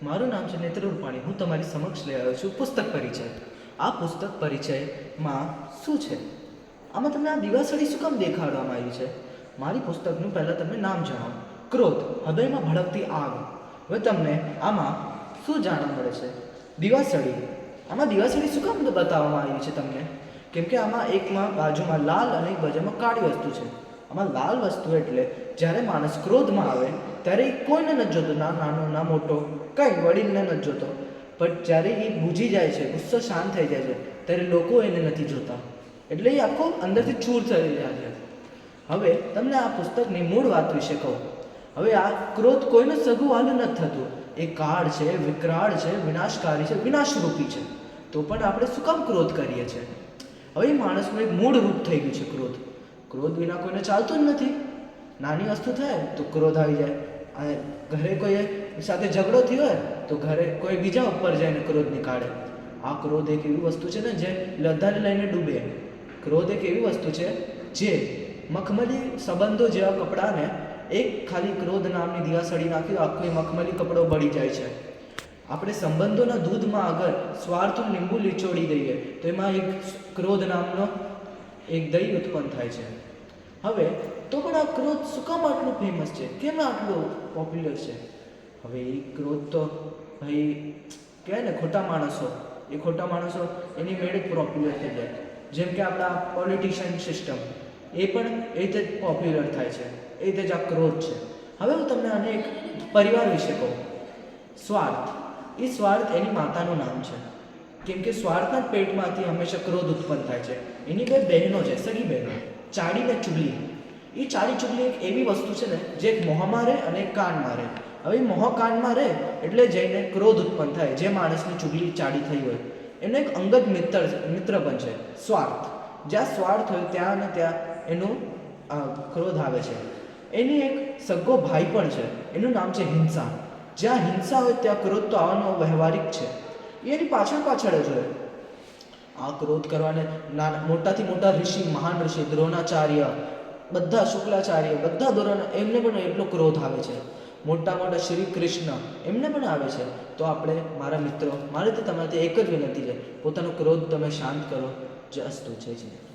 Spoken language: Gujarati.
મારું નામ છે નેત્ર રૂપાણી. હું તમારી સમક્ષ લઈ આવ્યો છું પુસ્તક પરિચય. આ પુસ્તક પરિચયમાં શું છે? આમાં તમને આ દિવાસળી શું કામ દેખાડવામાં આવી છે? મારી પુસ્તકનું પહેલાં તમને નામ જણાવો. ક્રોધ, હૃદયમાં ભડકતી આગ. હવે તમને આમાં શું જાણવા મળે છે? દિવાસળી. આમાં દિવાસળી શું કામ બતાવવામાં આવી છે તમને? કેમ કે આમાં એકમાં બાજુમાં લાલ અને એક બાજુમાં કાળી વસ્તુ છે. આમાં લાલ વસ્તુ એટલે જ્યારે માણસ ક્રોધમાં આવે ત્યારે એ કોઈને નથી જોતો, ના નાનો ના મોટો, કંઈ વડીલને નથી જોતો. પણ જ્યારે એ બૂજી જાય છે, ગુસ્સો શાંત થઈ જાય છે, ત્યારે લોકો એને નથી જોતા. એટલે એ આખો અંદરથી ચૂર થઈ જાય છે. હવે તમને આ પુસ્તકની મૂળ વાત વિશે કહું. હવે આ ક્રોધ કોઈનું સગું વાલું નથી થતું. એ કાળ છે, વિકરાળ છે, વિનાશકારી છે, વિનાશરૂપી છે. તો પણ આપણે શું કામ ક્રોધ કરીએ છીએ? હવે એ માણસનું એક મૂળ રૂપ થઈ ગયું છે ક્રોધ. ક્રોધ વિના કોઈને ચાલતું જ નથી. નાની વસ્તુ થાય તો ક્રોધ આવી જાય. અને ઘરે કોઈ સાથે ઝઘડો થયો હોય તો ઘરે કોઈ બીજા ઉપર જઈને ક્રોધ નીકાળે. આ ક્રોધ એક એવી વસ્તુ છે ને જે લધાને લઈને ડૂબે. ક્રોધ એક એવી વસ્તુ છે જે મખમલી સંબંધો જેવા કપડાને એક ખાલી ક્રોધ નામની દિવાસળી નાખી તો આખો એ મખમલી કપડો બળી જાય છે. આપણે સંબંધોના દૂધમાં અગર સ્વાર્થનું લીંબુ લીચોડી દઈએ તો એમાં એક ક્રોધ નામનો એક દહીં ઉત્પન્ન થાય છે. હવે તો પણ આ ક્રોધ શું કામ આટલું ફેમસ છે? કેમ આટલું પોપ્યુલર છે? હવે એ ક્રોધ તો ભાઈ કહેવાય ને ખોટા માણસો એની મેળે જ પોપ્યુલર થઈ જાય. જેમ કે આપણા પોલિટિશિયન સિસ્ટમ એ પણ એ રીતે જ પોપ્યુલર થાય છે. એ રીતે જ આ ક્રોધ છે. હવે હું તમને આને એક પરિવાર વિશે કહું. સ્વાર્થ. એ સ્વાર્થ એની માતાનું નામ છે. કેમ કે સ્વાર્થના પેટમાંથી હંમેશા ક્રોધ ઉત્પન્ન થાય છે. એની બે બહેનો છે, સગી બહેનો, ચાડી ને ચુગલી. એ ચાડી ચુગલી એક એવી વસ્તુ છે ને જે એક મોંમાં રહે અને એક કાનમાં રહે. હવે મોહ કાનમાં રહે એટલે જઈને ક્રોધ ઉત્પન્ન થાય. જે માણસની ચુગલી ચાડી થઈ હોય એનો એક અંગત મિત્ર પણ છે સ્વાર્થ. જ્યાં સ્વાર્થ હોય ત્યાં ને ત્યાં એનું ક્રોધ આવે છે. એની એક સગો ભાઈ પણ છે, એનું નામ છે હિંસા. જ્યાં હિંસા હોય ત્યાં ક્રોધ તો આવવાનો વ્યવહારિક છે. એની પાછળ જ હોય. આ ક્રોધ કરવાને મોટાથી મોટા ઋષિ, મહાન ઋષિ દ્રોણાચાર્ય, બધા શુક્લાચાર્ય, બધા ધોરણ એમને પણ એટલો ક્રોધ આવે છે. મોટા શ્રી કૃષ્ણ એમને પણ આવે છે. તો આપણે મારા મિત્રો, મારે તો તમારાથી એક જ વિનંતી છે, પોતાનો ક્રોધ તમે શાંત કરો. જ અસ્તુ. જય જય.